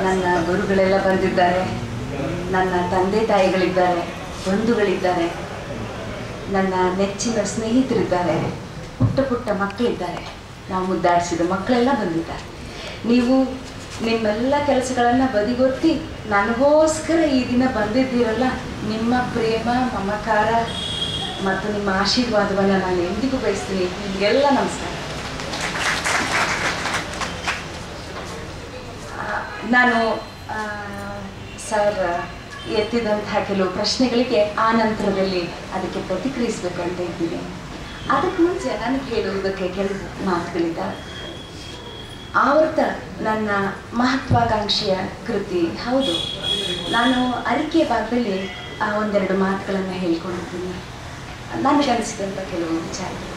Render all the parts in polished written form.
ನನ್ನ ಗುರುಗಳೆಲ್ಲ ಬಂದಿದ್ದಾರೆ, ನನ್ನ ತಂದೆ ತಾಯಿಗಳಿದ್ದಾರೆ, ಬಂಧುಗಳಿದ್ದಾರೆ, ನನ್ನ ನೆಚ್ಚಿನ ಸ್ನೇಹಿತರಿದ್ದಾರೆ, ಪುಟ್ಟ ಪುಟ್ಟ ಮಕ್ಕಳಿದ್ದಾರೆ, ನಾವು ಮುದ್ದಾಡಿಸಿದ ಮಕ್ಕಳೆಲ್ಲ ಬಂದಿದ್ದಾರೆ. ನೀವು ನಿಮ್ಮೆಲ್ಲ ಕೆಲಸಗಳನ್ನು ಬದಿಗೊತ್ತಿ ನನಗೋಸ್ಕರ ಈ ದಿನ ಬಂದಿದ್ದೀರಲ್ಲ, ನಿಮ್ಮ ಪ್ರೇಮ ಮಮಕಾರ ಮತ್ತು ನಿಮ್ಮ ಆಶೀರ್ವಾದವನ್ನು ನಾನು ಎಂದಿಗೂ ಬಯಸ್ತೀನಿ. ನಿಮಗೆಲ್ಲ ನಮಸ್ಕಾರ. ನಾನು ಸರ್ ಎತ್ತಿದಂತಹ ಕೆಲವು ಪ್ರಶ್ನೆಗಳಿಗೆ ಆ ನಂತರದಲ್ಲಿ ಅದಕ್ಕೆ ಪ್ರತಿಕ್ರಿಯಿಸಬೇಕು ಅಂತ ಇದ್ದೀನಿ. ಅದಕ್ಕೆ ಮುಂಚೆ ನನಗೆ ಹೇಳುವುದಕ್ಕೆ ಕೆಲವು ಮಾತುಗಳಿದ್ದಾವೆ. ಆವರ್ತ ನನ್ನ ಮಹತ್ವಾಕಾಂಕ್ಷೆಯ ಕೃತಿ ಹೌದು. ನಾನು ಅರಿಕೆ ಭಾಗದಲ್ಲಿ ಒಂದೆರಡು ಮಾತುಗಳನ್ನು ಹೇಳ್ಕೊಂಡಿದ್ದೀನಿ, ನನಗನ್ನಿಸಿದಂಥ ಕೆಲವು ವಿಚಾರಗಳು.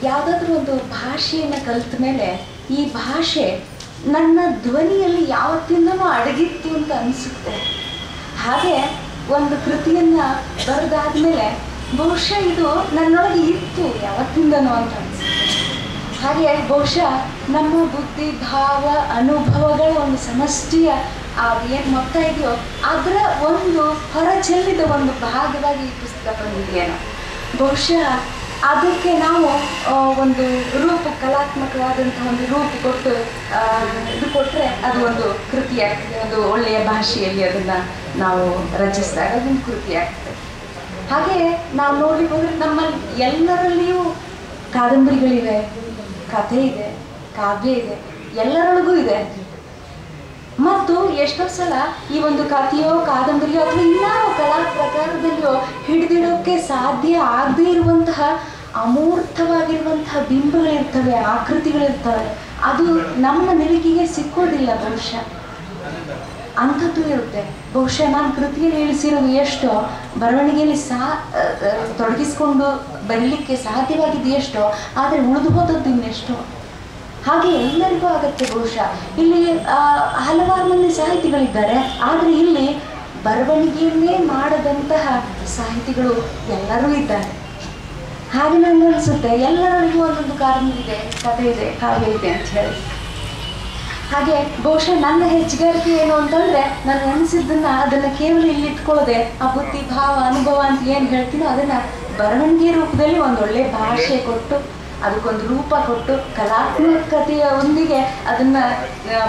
ಯಾವುದಾದ್ರೂ ಒಂದು ಭಾಷೆಯನ್ನು ಕಲಿತ ಮೇಲೆ ಈ ಭಾಷೆ ನನ್ನ ಧ್ವನಿಯಲ್ಲಿ ಯಾವತ್ತಿಂದನೂ ಅಡಗಿತ್ತು ಅಂತ ಅನಿಸುತ್ತೆ. ಹಾಗೆ ಒಂದು ಕೃತಿಯನ್ನು ಬರೆದಾದ್ಮೇಲೆ ಬಹುಶಃ ಇದು ನನ್ನೊಳಗೆ ಇತ್ತು ಯಾವತ್ತಿಂದನೂ ಅಂತ ಅನಿಸುತ್ತೆ. ಹಾಗೆ ಬಹುಶಃ ನಮ್ಮ ಬುದ್ಧಿ ಭಾವ ಅನುಭವಗಳ ಒಂದು ಸಮಷ್ಟಿಯ ಏನು ಮೊತ್ತ ಇದೆಯೋ ಅದರ ಒಂದು ಹೊರಚೆಲ್ಲಿದ ಒಂದು ಭಾಗವಾಗಿ ಈ ಪುಸ್ತಕ ಬಂದಿದೆಯೇನೋ. ಬಹುಶಃ ಅದಕ್ಕೆ ನಾವು ಒಂದು ರೂಪ, ಕಲಾತ್ಮಕವಾದಂಥ ಒಂದು ರೂಪ ಕೊಟ್ಟು ಇದು ಕೊಟ್ಟರೆ ಅದು ಒಂದು ಕೃತಿಯಾಗ್ತದೆ. ಒಂದು ಒಳ್ಳೆಯ ಭಾಷೆಯಲ್ಲಿ ಅದನ್ನು ನಾವು ರಚಿಸಿದಾಗ ಅದೊಂದು ಕೃತಿಯಾಗ್ತದೆ. ಹಾಗೆ ನಾವು ನೋಡ್ಲಿಕ್ಕೆ ಹೋದರೆ ನಮ್ಮಲ್ಲಿ ಎಲ್ಲರಲ್ಲಿಯೂ ಕಾದಂಬರಿಗಳಿವೆ, ಕಥೆ ಇದೆ, ಕಾವ್ಯ ಇದೆ, ಎಲ್ಲರೊಳಗೂ ಇದೆ. ಮತ್ತು ಎಷ್ಟೋ ಸಲ ಈ ಒಂದು ಕಥೆಯೋ ಕಾದಂಬರಿಯೋ ಅಥವಾ ಇನ್ನಾವ ಕಲಾ ಪ್ರಕಾರದಲ್ಲಿಯೋ ಹಿಡಿದಿಡೋಕ್ಕೆ ಸಾಧ್ಯ ಆಗದೇ ಇರುವಂತಹ ಅಮೂರ್ತವಾಗಿರುವಂತಹ ಬಿಂಬಗಳಿರ್ತವೆ, ಆಕೃತಿಗಳಿರ್ತವೆ. ಅದು ನಮ್ಮ ನಿಲುಕಿಗೆ ಸಿಕ್ಕೋದಿಲ್ಲ. ಬಹುಶಃ ಅಂಥದ್ದು ಇರುತ್ತೆ. ಬಹುಶಃ ನಾನು ಕೃತಿಯಲ್ಲಿ ಇಳಿಸಿರೋದು ಎಷ್ಟೋ ಬರವಣಿಗೆಯಲ್ಲಿ ತೊಡಗಿಸ್ಕೊಂಡು ಬರಲಿಕ್ಕೆ ಸಾಧ್ಯವಾಗಿದ್ದು ಎಷ್ಟೋ, ಆದರೆ ಉಳಿದು ಹೋದದ್ದು ಇನ್ನೆಷ್ಟೋ. ಹಾಗೆ ಎಲ್ಲರಿಗೂ ಆಗತ್ತೆ. ಬಹುಶಃ ಇಲ್ಲಿ ಹಲವಾರು ಮಂದಿ ಸಾಹಿತಿಗಳಿದ್ದಾರೆ, ಆದರೆ ಇಲ್ಲಿ ಬರವಣಿಗೆಯನ್ನೇ ಮಾಡದಂತಹ ಸಾಹಿತಿಗಳು ಎಲ್ಲರೂ ಇದ್ದಾರೆ. ಹಾಗೆ ನನಗೆ ಅನಿಸುತ್ತೆ ಎಲ್ಲರಿಗೂ ಒಂದೊಂದು ಕಾದಂಬರಿ ಇದೆ, ಕಥೆ ಇದೆ, ಕಾವ್ಯ ಇದೆ ಅಂತ ಹೇಳಿ. ಹಾಗೆ ಬಹುಶಃ ನನ್ನ ಹೆಚ್ಚುಗಾರಿಕೆ ಏನು ಅಂತಂದರೆ, ನನಗೆ ಅನಿಸಿದ್ದನ್ನು ಅದನ್ನು ಕೇವಲ ಇಲ್ಲಿ ಇಟ್ಕೊಳ್ಳದೆ ಆ ಬುದ್ಧಿ ಭಾವ ಅನುಭವ ಅಂತ ಏನು ಹೇಳ್ತೀನೋ ಅದನ್ನು ಬರವಣಿಗೆ ರೂಪದಲ್ಲಿ ಒಂದೊಳ್ಳೆ ಭಾಷೆ ಕೊಟ್ಟು ಅದಕ್ಕೊಂದು ರೂಪ ಕೊಟ್ಟು ಕಲಾತ್ಮಕತೆಯ ಒಂದಿಗೆ ಅದನ್ನು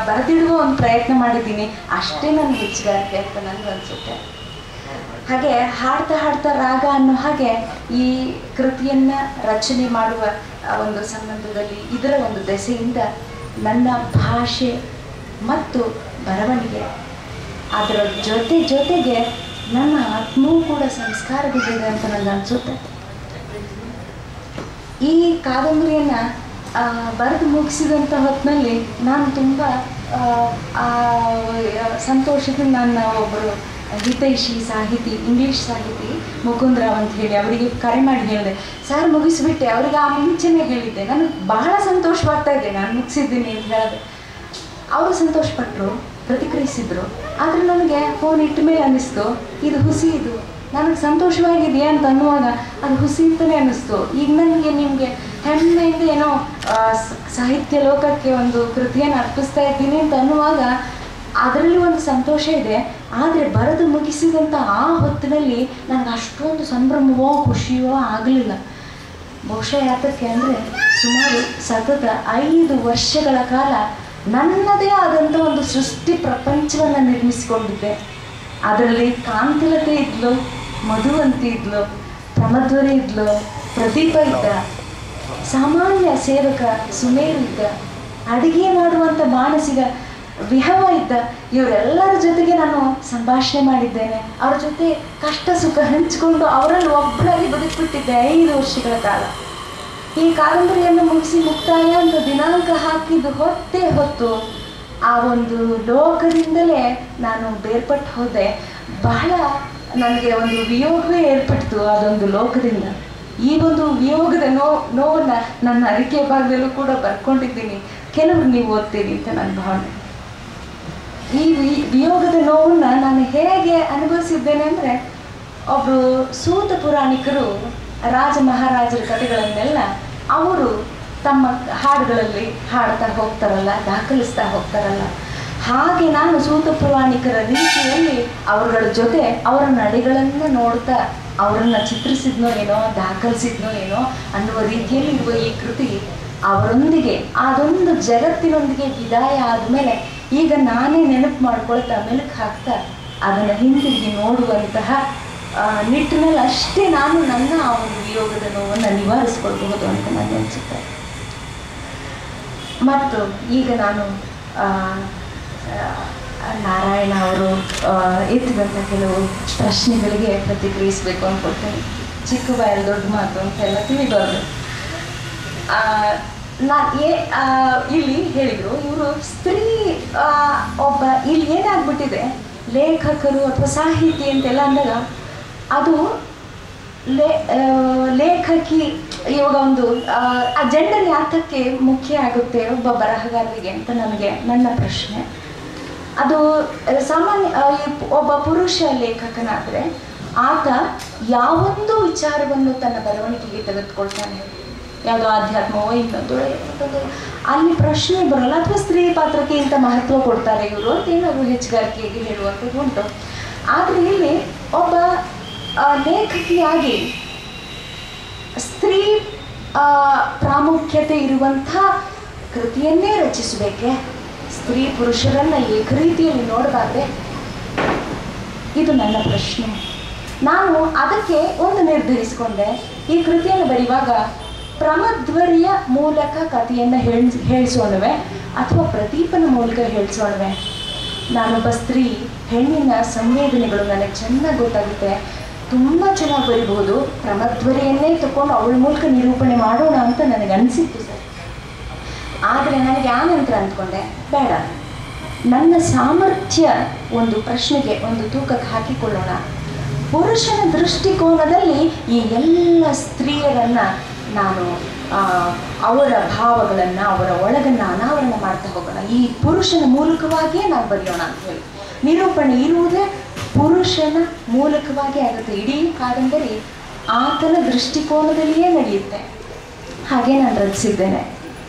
ಬರೆದಿಡುವ ಒಂದು ಪ್ರಯತ್ನ ಮಾಡಿದ್ದೀನಿ. ಅಷ್ಟೇ ನನ್ನ ಹೆಚ್ಚುಗಾರಿಕೆ ಅಂತ ನನಗೆ ಅನಿಸುತ್ತೆ. ಹಾಗೆ ಹಾಡ್ತಾ ಹಾಡ್ತಾ ರಾಗ ಅನ್ನೋ ಹಾಗೆ ಈ ಕೃತಿಯನ್ನು ರಚನೆ ಮಾಡುವ ಒಂದು ಸಂಬಂಧದಲ್ಲಿ ಇದರ ಒಂದು ದೆಸೆಯಿಂದ ನನ್ನ ಭಾಷೆ ಮತ್ತು ಬರವಣಿಗೆ ಅದರ ಜೊತೆಗೆ ನನ್ನ ಆತ್ಮವೂ ಕೂಡ ಸಂಸ್ಕಾರಗೊಂಡಿದೆ ಅಂತ ನನಗೆ ಅನಿಸುತ್ತೆ. ಈ ಕಾದಂಬರಿಯನ್ನು ಬರೆದು ಮುಗಿಸಿದಂಥ ಹೊತ್ತಿನಲ್ಲಿ ನಾನು ತುಂಬ ಸಂತೋಷದಿಂದ ನನ್ನ ಒಬ್ಬರು ಹಿತೈಷಿ ಸಾಹಿತಿ, ಇಂಗ್ಲೀಷ್ ಸಾಹಿತಿ ಮುಕುಂದರಾವ್ ಅಂತ ಹೇಳಿ ಅವರಿಗೆ ಕರೆ ಮಾಡಿ ಹೇಳಿದೆ, ಸರ್ ಮುಗಿಸ್ಬಿಟ್ಟೆ. ಅವರಿಗೆ ಆ ಮುಂಚೆನೇ ಹೇಳಿದ್ದೆ, ನನಗೆ ಬಹಳ ಸಂತೋಷವಾಗ್ತಾ ಇದೆ ನಾನು ಮುಗಿಸಿದ್ದೀನಿ ಅಂತ ಹೇಳಿದೆ. ಅವರು ಸಂತೋಷಪಟ್ಟರು, ಪ್ರತಿಕ್ರಿಯಿಸಿದರು. ಆದರೆ ನನಗೆ ಫೋನ್ ಇಟ್ಟ ಮೇಲೆ ಅನ್ನಿಸ್ತು ಇದು ಹುಸಿ, ಇದು ನನಗೆ ಸಂತೋಷವಾಗಿದೆಯಾ ಅಂತ ಅನ್ನುವಾಗ ಅದು ಹುಸಿ ಅಂತಲೇ ಅನ್ನಿಸ್ತು. ಈಗ ನನಗೆ ನಿಮಗೆ ಹೆಮ್ಮೆಯಿಂದ ಏನೋ ಸಾಹಿತ್ಯ ಲೋಕಕ್ಕೆ ಒಂದು ಕೃತಿಯನ್ನು ಅರ್ಪಿಸ್ತಾ ಇದ್ದೀನಿ ಅಂತ ಅನ್ನುವಾಗ ಅದರಲ್ಲಿ ಒಂದು ಸಂತೋಷ ಇದೆ. ಆದರೆ ಬರೆದು ಮುಗಿಸಿದಂಥ ಆ ಹೊತ್ತಿನಲ್ಲಿ ನನಗೆ ಅಷ್ಟೊಂದು ಸಂಭ್ರಮವೋ ಖುಷಿಯೋ ಆಗಲಿಲ್ಲ. ಬಹುಶಃ ಯಾತಕ್ಕೆ ಅಂದರೆ ಸುಮಾರು ಸತತ 5 ವರ್ಷಗಳ ಕಾಲ ನನ್ನದೇ ಆದಂಥ ಒಂದು ಸೃಷ್ಟಿ ಪ್ರಪಂಚವನ್ನು ನಿರ್ಮಿಸಿಕೊಂಡಿದ್ದೆ. ಅದರಲ್ಲಿ ಕಾಂತಿಲತೆ ಇದ್ಲು, ಮಧುವಂತಿ ಇದ್ಲು, ಪ್ರಮಧ್ವರಿ ಇದ್ಲು, ಪ್ರದೀಪ ಇದ್ದ, ಸಾಮಾನ್ಯ ಸೇವಕ ಸುಮೇರು ಇದ್ದ, ಅಡಿಗೆ ಮಾಡುವಂಥ ಮಾನಸಿಕ ವಿಹವ ಇದ್ದ. ಇವರೆಲ್ಲರ ಜೊತೆಗೆ ನಾನು ಸಂಭಾಷಣೆ ಮಾಡಿದ್ದೇನೆ. ಅವ್ರ ಜೊತೆ ಕಷ್ಟ ಸುಖ ಹಂಚಿಕೊಂಡು ಅವರಲ್ಲಿ ಒಬ್ಬರಾಗಿ ಬದುಕಿಬಿಟ್ಟಿದ್ದೆ 5 ವರ್ಷಗಳ ಕಾಲ. ಈ ಕಾದಂಬರಿಯನ್ನು ಮುಗಿಸಿ ಮುಕ್ತಾಯ ಅಂತ ದಿನಾಂಕ ಹಾಕಿದ್ದು ಹೊತ್ತು ಆ ಒಂದು ಲೋಕದಿಂದಲೇ ನಾನು ಬೇರ್ಪಟ್ಟು ಹೋದೆ. ಬಹಳ ನನಗೆ ಒಂದು ವಿಯೋಗವೇ ಏರ್ಪಡ್ತು ಅದೊಂದು ಲೋಕದಿಂದ. ಈ ಒಂದು ವಿಯೋಗದ ನೋವನ್ನು ನನ್ನ ಅರಿಕೆ ಭಾಗದಲ್ಲೂ ಕೂಡ ಬರ್ಕೊಂಡಿದ್ದೀನಿ. ಕೆಲವರು ನೀವು ಓದ್ತೀರಿ ಅಂತ ನನ್ನ ಭಾವನೆ. ಈ ವಿಯೋಗದ ನೋವನ್ನು ನಾನು ಹೇಗೆ ಅನುಭವಿಸಿದ್ದೇನೆ ಅಂದರೆ, ಒಬ್ಬರು ಸೂತ ಪುರಾಣಿಕರು ರಾಜ ಮಹಾರಾಜರ ಕಥೆಗಳನ್ನೆಲ್ಲ ಅವರು ತಮ್ಮ ಹಾಡುಗಳಲ್ಲಿ ಹಾಡ್ತಾ ಹೋಗ್ತಾರಲ್ಲ, ದಾಖಲಿಸ್ತಾ ಹೋಗ್ತಾರಲ್ಲ, ಹಾಗೆ ನಾನು ಸೂತ ಪುರಾಣಿಕರ ರೀತಿಯಲ್ಲಿ ಅವರುಗಳ ಜೊತೆ ಅವರ ನಡೆಗಳನ್ನು ನೋಡ್ತಾ ಅವರನ್ನು ಚಿತ್ರಿಸಿದ್ನೋ ಏನೋ, ದಾಖಲಿಸಿದ್ನೋ ಏನೋ ಅನ್ನುವ ರೀತಿಯಲ್ಲಿ ಇರುವ ಈ ಕೃತಿ ಅವರೊಂದಿಗೆ ಅದೊಂದು ಜಗತ್ತಿನೊಂದಿಗೆ ವಿದಾಯ ಆದಮೇಲೆ ಈಗ ನಾನೇ ನೆನಪು ಮಾಡ್ಕೊಳ್ತಾ ಮೆಲುಕು ಹಾಕ್ತಾ ಅದನ್ನು ಹಿಂದಿರುಗಿ ನೋಡುವಂತಹ ನಿಟ್ಟಿನಲ್ಲಿ ಅಷ್ಟೇ ನಾನು ನನ್ನ ಆ ಒಂದು ವಿಯೋಗದ ನೋವನ್ನು ನಿವಾರಿಸ್ಕೊಳ್ಬಹುದು ಅಂತ ನನಗೆ ಅನಿಸುತ್ತೆ. ಮತ್ತು ಈಗ ನಾನು ನಾರಾಯಣ ಅವರು ಎತ್ತಿದಂಥ ಕೆಲವು ಪ್ರಶ್ನೆಗಳಿಗೆ ಪ್ರತಿಕ್ರಿಯಿಸಬೇಕು ಅಂದ್ಕೊಳ್ತೇನೆ. ಚಿಕ್ಕ ಬಾಯಲ್ಲಿ ದೊಡ್ಡ ಮಾತು ಅಂತೆಲ್ಲ ತಿಳಿಬಾರ್ದು. ಇಲ್ಲಿ ಹೇಳಿದರು ಇವರು ಸ್ತ್ರೀ ಒಬ್ಬ, ಇಲ್ಲಿ ಏನಾಗ್ಬಿಟ್ಟಿದೆ ಲೇಖಕರು ಅಥವಾ ಸಾಹಿತಿ ಅಂತೆಲ್ಲ ಅಂದಾಗ ಅದು ಲೇಖಕಿ ಇವಾಗ ಒಂದು ಆ ಜೆಂಡರ್ ಯಾತಕ್ಕೆ ಮುಖ್ಯ ಆಗುತ್ತೆ ಒಬ್ಬ ಬರಹಗಾರರಿಗೆ ಅಂತ ನನ್ನ ಪ್ರಶ್ನೆ. ಅದು ಸಾಮಾನ್ಯ ಒಬ್ಬ ಪುರುಷ ಲೇಖಕನಾದರೆ ಆತ ಯಾವೊಂದು ವಿಚಾರವನ್ನು ತನ್ನ ಬರವಣಿಗೆಗೆ ತೆಗೆದುಕೊಳ್ತಾನೆ, ಯಾವುದೋ ಆಧ್ಯಾತ್ಮವೋ ಇನ್ನೊಂದು ಅಲ್ಲಿ ಪ್ರಶ್ನೆ ಬರಲ್ಲ. ಅಥವಾ ಸ್ತ್ರೀ ಪಾತ್ರಕ್ಕೆ ಇಂಥ ಮಹತ್ವ ಕೊಡ್ತಾರೆ ಇವರು ಅಂತ ಏನಾದರೂ ಹೆಚ್ಚುಗಾರಿಕೆಗೆ ಹೇಳುವಂಥದ್ದು ಉಂಟು. ಆದರೆ ಇಲ್ಲಿ ಒಬ್ಬ ಲೇಖಕಿಯಾಗಿ ಸ್ತ್ರೀ ಪ್ರಾಮುಖ್ಯತೆ ಇರುವಂಥ ಕೃತಿಯನ್ನೇ ರಚಿಸಬೇಕೆ, ಸ್ತ್ರೀ ಪುರುಷರನ್ನು ಏಕರೀತಿಯಲ್ಲಿ ನೋಡಬಾರ್ದೆ? ಇದು ನನ್ನ ಪ್ರಶ್ನೆ. ನಾನು ಅದಕ್ಕೆ ಒಂದು ನಿರ್ಧರಿಸಿಕೊಂಡೆ, ಈ ಕೃತಿಯನ್ನು ಬರೆಯುವಾಗ ಪ್ರಮಧ್ವರಿಯ ಮೂಲಕ ಕಥೆಯನ್ನು ಹೇಳಿಸೋಣವೆ ಅಥವಾ ಪ್ರದೀಪನ ಮೂಲಕ ಹೇಳಿಸೋಣವೆ? ನಾನೊಬ್ಬ ಸ್ತ್ರೀ, ಹೆಣ್ಣಿನ ಸಂವೇದನೆಗಳು ನನಗೆ ಚೆನ್ನಾಗಿ ಗೊತ್ತಾಗುತ್ತೆ, ತುಂಬ ಚೆನ್ನಾಗಿ ಬರಿಬಹುದು, ಪ್ರಮಧ್ವರಿಯನ್ನೇ ತಗೊಂಡು ಅವಳ ಮೂಲಕ ನಿರೂಪಣೆ ಮಾಡೋಣ ಅಂತ ನನಗೆ ಅನಿಸಿತ್ತು ಸರ್. ಆದರೆ ನನಗೆ ಆನಂತರ ಅಂದ್ಕೊಂಡೆ, ಬೇಡ, ನನ್ನ ಸಾಮರ್ಥ್ಯ ಒಂದು ಪ್ರಶ್ನೆಗೆ ಒಂದು ತೂಕಕ್ಕೆ ಹಾಕಿಕೊಳ್ಳೋಣ. ಪುರುಷನ ದೃಷ್ಟಿಕೋನದಲ್ಲಿ ಈ ಎಲ್ಲ ಸ್ತ್ರೀಯರನ್ನು ನಾನು ಅವರ ಭಾವಗಳನ್ನು, ಅವರ ಒಳಗನ್ನು ಅನಾವರಣ ಮಾಡ್ತಾ ಹೋಗೋಣ, ಈ ಪುರುಷನ ಮೂಲಕವಾಗಿಯೇ ನಾವು ಬರೆಯೋಣ ಅಂತ ಹೇಳಿ. ನಿರೂಪಣೆ ಇರುವುದೇ ಪುರುಷನ ಮೂಲಕವಾಗಿ ಆಗುತ್ತೆ. ಇಡೀ ಕಾದಂಬರಿ ಆತನ ದೃಷ್ಟಿಕೋನದಲ್ಲಿಯೇ ನಡೆಯುತ್ತೆ. ಹಾಗೆ ನಾನು ರಚಿಸಿದ್ದೇನೆ.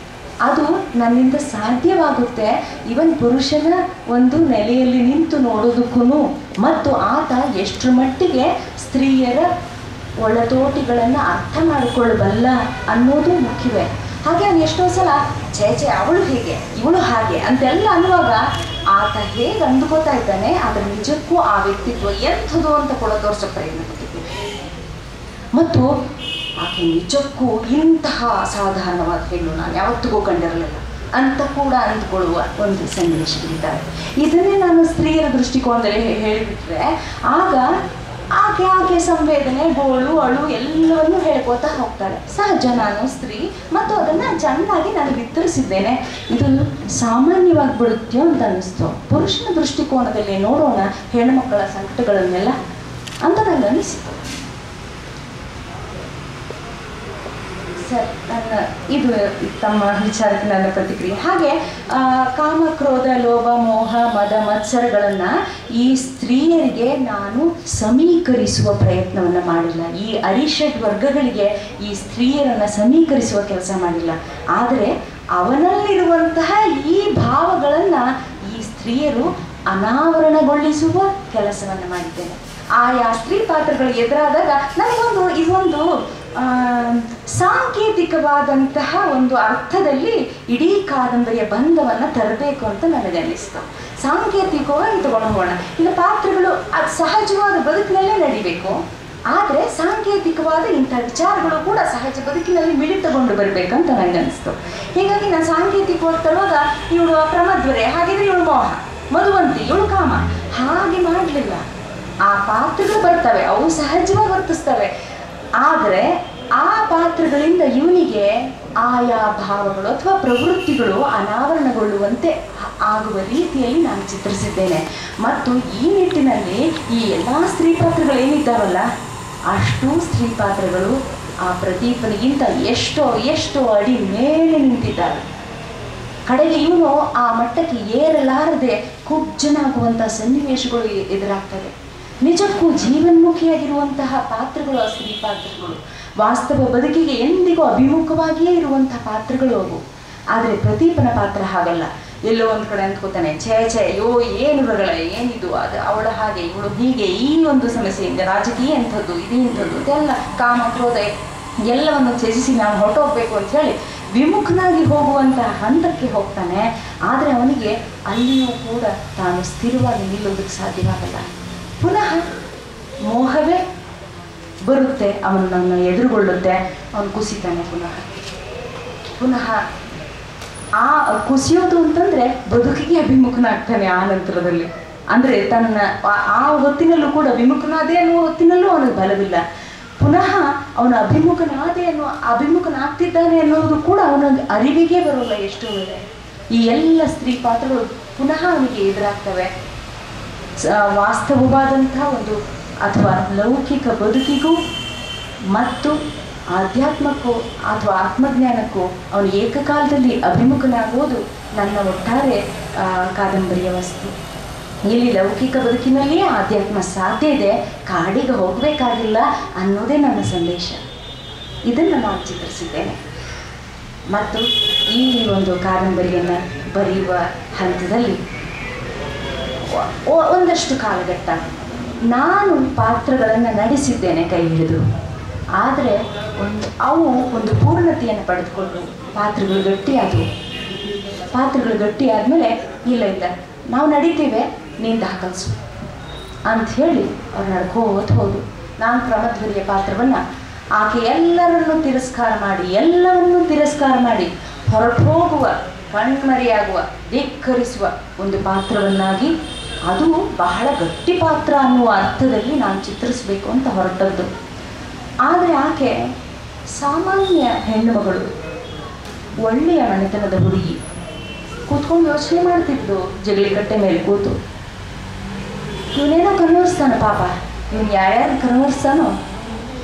ಅದು ನನ್ನಿಂದ ಸಾಧ್ಯವಾಗುತ್ತೆ. ಇವನ್ ಪುರುಷನ ಒಂದು ನೆಲೆಯಲ್ಲಿ ನಿಂತು ನೋಡೋದಕ್ಕೂ ಮತ್ತು ಆತ ಎಷ್ಟರ ಮಟ್ಟಿಗೆ ಸ್ತ್ರೀಯರ ಒಳತೋಟಿಗಳನ್ನು ಅರ್ಥ ಮಾಡಿಕೊಳ್ಳಬಲ್ಲ ಅನ್ನೋದು ಮುಖ್ಯವೇ. ಹಾಗೆ ನಾನು ಎಷ್ಟೋ ಸಲ ಛೇ ಅವಳು ಹೀಗೆ ಇವಳು ಹಾಗೆ ಅಂತೆಲ್ಲ ಅನ್ನುವಾಗ ಆತ ಹೇಗೆ ಅಂದುಕೋತಾ ಇದ್ದಾನೆ, ಆದರೆ ನಿಜಕ್ಕೂ ಆ ವ್ಯಕ್ತಿತ್ವ ಎಂಥದ್ದು ಅಂತ ಕೂಡ ತೋರಿಸೋ ಪ್ರಯತ್ನ ಪಟ್ಟಿದ್ದೀನಿ. ಮತ್ತು ಆಕೆ ನಿಜಕ್ಕೂ ಇಂತಹ ಅಸಾಧಾರಣವಾದ ಹೆಣ್ಣು ನಾನು ಯಾವತ್ತಿಗೂ ಕಂಡಿರಲಿಲ್ಲ ಅಂತ ಕೂಡ ಅಂದುಕೊಳ್ಳುವ ಒಂದು ಸನ್ನಿವೇಶಗಳಿದ್ದಾವೆ. ಇದನ್ನೇ ನಾನು ಸ್ತ್ರೀಯರ ದೃಷ್ಟಿಕೋನದಲ್ಲಿ ಹೇಳಿಬಿಟ್ರೆ ಆಗ ಆಕೆ ಸಂವೇದನೆ, ಗೋಳು, ಅಳು ಎಲ್ಲವನ್ನೂ ಹೇಳ್ಕೋತಾ ಹೋಗ್ತಾಳೆ. ಸಹಜ, ನಾನು ಸ್ತ್ರೀ ಮತ್ತು ಅದನ್ನು ಚೆನ್ನಾಗಿ ನಾನು ವಿತರಿಸಿದ್ದೇನೆ. ಇದು ಸಾಮಾನ್ಯವಾಗಿ ಬಿಡುತ್ತೆ ಅಂತ ಅನ್ನಿಸ್ತು. ಪುರುಷನ ದೃಷ್ಟಿಕೋನದಲ್ಲಿ ನೋಡೋಣ ಹೆಣ್ಣುಮಕ್ಕಳ ಸಂಕಟಗಳನ್ನೆಲ್ಲ ಅಂತ ನನಗೆ ಅನಿಸಿತು. ಸರ್, ಇದು ತಮ್ಮ ವಿಚಾರಕ್ಕೆ ನನ್ನ ಪ್ರತಿಕ್ರಿಯೆ. ಹಾಗೆ ಕಾಮ, ಕ್ರೋಧ, ಲೋಭ, ಮೋಹ, ಮದ, ಮತ್ಸರಗಳನ್ನು ಈ ಸ್ತ್ರೀಯರಿಗೆ ನಾನು ಸಮೀಕರಿಸುವ ಪ್ರಯತ್ನವನ್ನು ಮಾಡಿಲ್ಲ. ಈ ಅರಿಷಡ್ ವರ್ಗಗಳಿಗೆ ಈ ಸ್ತ್ರೀಯರನ್ನು ಸಮೀಕರಿಸುವ ಕೆಲಸ ಮಾಡಿಲ್ಲ. ಆದರೆ ಅವನಲ್ಲಿರುವಂತಹ ಈ ಭಾವಗಳನ್ನು ಈ ಸ್ತ್ರೀಯರು ಅನಾವರಣಗೊಳಿಸುವ ಕೆಲಸವನ್ನು ಮಾಡಿದ್ದೇನೆ. ಆಯಾ ಸ್ತ್ರೀ ಪಾತ್ರಗಳು ಎದುರಾದಾಗ ಇದೊಂದು ಸಾಂಕೇತಿಕವಾದಂತಹ ಒಂದು ಅರ್ಥದಲ್ಲಿ ಇಡೀ ಕಾದಂಬರಿಯ ಬಂಧವನ್ನು ತರಬೇಕು ಅಂತ ನನಗೆ ಅನ್ನಿಸ್ತು. ಸಾಂಕೇತಿಕವಾಗಿ ತಗೊಂಡು ಹೋಗೋಣ. ಈಗ ಪಾತ್ರಗಳು ಅದು ಸಹಜವಾದ ಬದುಕಿನಲ್ಲೇ ನಡಿಬೇಕು, ಆದರೆ ಸಾಂಕೇತಿಕವಾದ ಇಂಥ ವಿಚಾರಗಳು ಕೂಡ ಸಹಜ ಬದುಕಿನಲ್ಲಿ ಮಿಳಿತಗೊಂಡು ಬರಬೇಕಂತ ನನಗೆ ಅನಿಸ್ತು. ಹೀಗಾಗಿ ನಾನು ಸಾಂಕೇತಿಕವಾಗಿ ತರುವಾಗ ಇವಳು ಪ್ರಮಧ್ವರೆ, ಹಾಗಿದ್ರೆ ಇವಳು ಮೋಹ, ಮಧುವಂತಿ, ಇವಳು ಕಾಮ, ಹಾಗೆ ಮಾಡಲಿಲ್ಲ. ಆ ಪಾತ್ರಗಳು ಬರ್ತವೆ, ಅವು ಸಹಜವಾಗಿ ವರ್ತಿಸ್ತವೆ. ಆದರೆ ಆ ಪಾತ್ರಗಳಿಂದ ಇವನಿಗೆ ಆಯಾ ಭಾವಗಳು ಅಥವಾ ಪ್ರವೃತ್ತಿಗಳು ಅನಾವರಣಗೊಳ್ಳುವಂತೆ ಆಗುವ ರೀತಿಯಲ್ಲಿ ನಾನು ಚಿತ್ರಿಸಿದ್ದೇನೆ. ಮತ್ತು ಈ ನಿಟ್ಟಿನಲ್ಲಿ ಈ ಎಲ್ಲ ಸ್ತ್ರೀ ಪಾತ್ರಗಳೇನಿದ್ದಾವಲ್ಲ, ಅಷ್ಟೂ ಸ್ತ್ರೀ ಪಾತ್ರಗಳು ಆ ಪ್ರದೀಪನಿಗಿಂತ ಎಷ್ಟೋ ಅಡಿ ಮೇಲೆ ನಿಂತಿದ್ದಾರೆ. ಕಡೆಗೆ ಇವನು ಆ ಮಟ್ಟಕ್ಕೆ ಏರಲಾರದೆ ಕುಬ್ಜನಾಗುವಂಥ ಸನ್ನಿವೇಶಗಳು ಎದುರಾಗ್ತವೆ. ನಿಜಕ್ಕೂ ಜೀವನ್ಮುಖಿಯಾಗಿರುವಂತಹ ಪಾತ್ರಗಳು ಆ ಸ್ತ್ರೀ ಪಾತ್ರಗಳು. ವಾಸ್ತವ ಬದುಕಿಗೆ ಎಂದಿಗೂ ಅಭಿಮುಖವಾಗಿಯೇ ಇರುವಂಥ ಪಾತ್ರಗಳು ಅವು. ಆದರೆ ಪ್ರದೀಪನ ಪಾತ್ರ ಹಾಗಲ್ಲ. ಎಲ್ಲೋ ಒಂದು ಕಡೆ ಅಂದ್ಕೋತಾನೆ, ಛೇ ಅಯ್ಯೋ ಏನು ಮೃಗಳೇ, ಏನಿದು, ಅದು ಅವಳ ಹಾಗೆ ಇವಳು ಹೀಗೆ, ಈ ಒಂದು ಸಮಸ್ಯೆಯಿಂದ ರಾಜಕೀಯ ಎಂಥದ್ದು, ಇದು ಇಂಥದ್ದು, ಇದೆಲ್ಲ ಕಾಮ ಕ್ರೋಧ ಎಲ್ಲವನ್ನು ತ್ಯಜಿಸಿ ನಾವು ಹೊರಟೋಗ್ಬೇಕು ಅಂತ ಹೇಳಿ ವಿಮುಖನಾಗಿ ಹೋಗುವಂತಹ ಹಂತಕ್ಕೆ ಹೋಗ್ತಾನೆ. ಆದರೆ ಅವನಿಗೆ ಅಲ್ಲಿಯೂ ಕೂಡ ತಾನು ಸ್ಥಿರವಾಗಿ ನಿಲ್ಲೋದಕ್ಕೆ ಸಾಧ್ಯವಾಗಲ್ಲ. ಪುನಃ ಮೋಹವೇ ಬರುತ್ತೆ, ಅವನನ್ನು ಎದುರುಗೊಳ್ಳುತ್ತೆ, ಅವನು ಕುಸಿತಾನೆ. ಪುನಃ ಆ ಕುಸಿಯೋದು ಅಂತಂದರೆ ಬದುಕಿಗೆ ಅಭಿಮುಖನಾಗ್ತಾನೆ ಆ ನಂತರದಲ್ಲಿ. ಅಂದರೆ ತನ್ನ ಆ ಹೊತ್ತಿನಲ್ಲೂ ಕೂಡ ವಿಮುಖನಾದೆ ಅನ್ನುವ ಹೊತ್ತಿನಲ್ಲೂ ಅವನಿಗೆ ಬಲವಿಲ್ಲ. ಪುನಃ ಅವನ ಅಭಿಮುಖನಾಗ್ತಿದ್ದಾನೆ ಅನ್ನೋದು ಕೂಡ ಅವನ ಅರಿವಿಗೆ ಬರೋಲ್ಲ. ಎಷ್ಟೋ ವೇಳೆ ಈ ಎಲ್ಲ ಸ್ತ್ರೀ ಪಾತ್ರಗಳು ಪುನಃ ಅವನಿಗೆ ಎದುರಾಗ್ತವೆ. ವಾಸ್ತವವಾದಂಥ ಒಂದು ಅಥವಾ ಲೌಕಿಕ ಬದುಕಿಗೂ ಮತ್ತು ಆಧ್ಯಾತ್ಮಕ್ಕೂ ಅಥವಾ ಆತ್ಮಜ್ಞಾನಕ್ಕೂ ಅವನು ಏಕಕಾಲದಲ್ಲಿ ಅಭಿಮುಖನಾಗುವುದು ನನ್ನ ಒಟ್ಟಾರೆ ಕಾದಂಬರಿಯ ವಸ್ತು. ಇಲ್ಲಿ ಲೌಕಿಕ ಬದುಕಿನಲ್ಲಿಯೇ ಆಧ್ಯಾತ್ಮ ಸಾಧ್ಯ ಇದೆ, ಕಾಡಿಗೆ ಹೋಗಬೇಕಾಗಿಲ್ಲ ಅನ್ನೋದೇ ನನ್ನ ಸಂದೇಶ. ಇದನ್ನು ನಾನು ಚಿತ್ರಿಸಿದ್ದೇನೆ. ಮತ್ತು ಈ ಒಂದು ಕಾದಂಬರಿಯನ್ನು ಬರೆಯುವ ಹಂತದಲ್ಲಿ ಒಂದಷ್ಟು ಕಾಲಘಟ್ಟ ನಾನು ಪಾತ್ರಗಳನ್ನು ನಡೆಸಿದ್ದೇನೆ ಕೈ ಹಿಡಿದು. ಆದರೆ ಅವು ಒಂದು ಪೂರ್ಣತೆಯನ್ನು ಪಡೆದುಕೊಂಡು ಪಾತ್ರಗಳು ಗಟ್ಟಿಯಾದಮೇಲೆ ಇಲ್ಲ ನಾವು ನಡೀತೇವೆ, ನೀನು ದಾಖಲಿಸು ಅಂಥೇಳಿ ಅವ್ರು ನಡ್ಕೋತ ಹೋದು. ನಾನು ಪ್ರಮಧ್ವರಿಯ ಪಾತ್ರವನ್ನು ಆಕೆ ಎಲ್ಲವನ್ನೂ ತಿರಸ್ಕಾರ ಮಾಡಿ ಹೊರಟು ಹೋಗುವ, ಕಣ್ಮರೆಯಾಗುವ, ಧಿಕ್ಕರಿಸುವ ಒಂದು ಪಾತ್ರವನ್ನಾಗಿ, ಅದು ಬಹಳ ಗಟ್ಟಿ ಪಾತ್ರ ಅನ್ನುವ ಅರ್ಥದಲ್ಲಿ ನಾನು ಚಿತ್ರಿಸಬೇಕು ಅಂತ ಹೊರಟದ್ದು. ಆದರೆ ಆಕೆ ಸಾಮಾನ್ಯ ಹೆಣ್ಣು ಮಗಳು, ಒಳ್ಳೆಯ ಮನೆತನದ ಹುಡುಗಿ, ಕೂತ್ಕೊಂಡು ಯೋಚನೆ ಮಾಡ್ತಿದ್ದು ಜಗಲಿ ಕಟ್ಟೆ ಮೇಲೆ ಕೂತು. ಇವನೇನೋ ಕನ್ವರ್ಸ್ತಾನೆ ಪಾಪ, ಇವನು ಯಾರ್ಯಾರು ಕನ್ವರ್ಸ್ತಾನೋ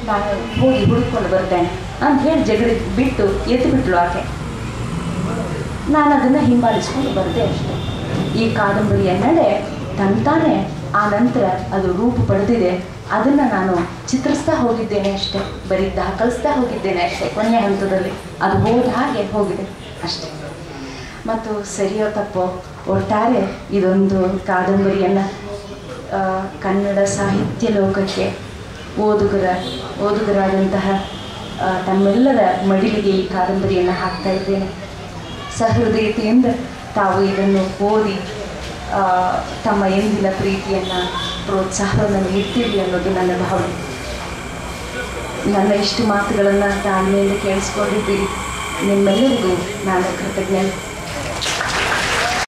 ನಾನು ಹೋಗಿ ಹುಡುಕೊಂಡು ಬರ್ತೇನೆ ಅಂತ ಹೇಳಿ ಜಗಲಿ ಬಿಟ್ಟು ಎದ್ದು ಆಕೆ. ನಾನು ಅದನ್ನು ಹಿಂಬಾಲಿಸ್ಕೊಂಡು ಬರ್ದೆ ಅಷ್ಟೆ. ಈ ಕಾದಂಬರಿಯ ನಡೆ ತಂತಾನೆ ಆ ನಂತರ ಅದು ರೂಪ ಪಡೆದಿದೆ. ಅದನ್ನು ನಾನು ಚಿತ್ರಿಸ್ತಾ ಹೋಗಿದ್ದೇನೆ ಅಷ್ಟೆ, ಬರೀ ದಾಖಲಿಸ್ತಾ ಹೋಗಿದ್ದೇನೆ ಅಷ್ಟೇ. ಕೊನೆಯ ಹಂತದಲ್ಲಿ ಅದು ಹೋದ ಹಾಗೆ ಹೋಗಿದೆ ಅಷ್ಟೆ. ಮತ್ತು ಸರಿಯೋ ತಪ್ಪೋ, ಒಟ್ಟಾರೆ ಇದೊಂದು ಕಾದಂಬರಿಯನ್ನು ಕನ್ನಡ ಸಾಹಿತ್ಯ ಲೋಕಕ್ಕೆ ಓದುಗರಾದಂತಹ ತಮ್ಮೆಲ್ಲರ ಮಡಿಲಿಗೆ ಈ ಕಾದಂಬರಿಯನ್ನು ಹಾಕ್ತಾ ಇದ್ದೇನೆ. ಸಹೃದಯತೆಯಿಂದ ತಾವು ಇದನ್ನು ಓದಿ ತಮ್ಮ ಎಂದಿನ ಪ್ರೀತಿಯನ್ನು, ಪ್ರೋತ್ಸಾಹವನ್ನು ನೀಡ್ತೀರಿ ಅನ್ನೋದು ನನ್ನ ಭಾವನೆ. ನನ್ನ ಇಷ್ಟು ಮಾತುಗಳನ್ನು ತಾಳ್ಮೆಯಿಂದ ಕೇಳಿಸ್ಕೊಂಡಿದ್ದೀರಿ. ನಿಮ್ಮೆಲ್ಲರಿಗೂ ನಾನು ಕೃತಜ್ಞ.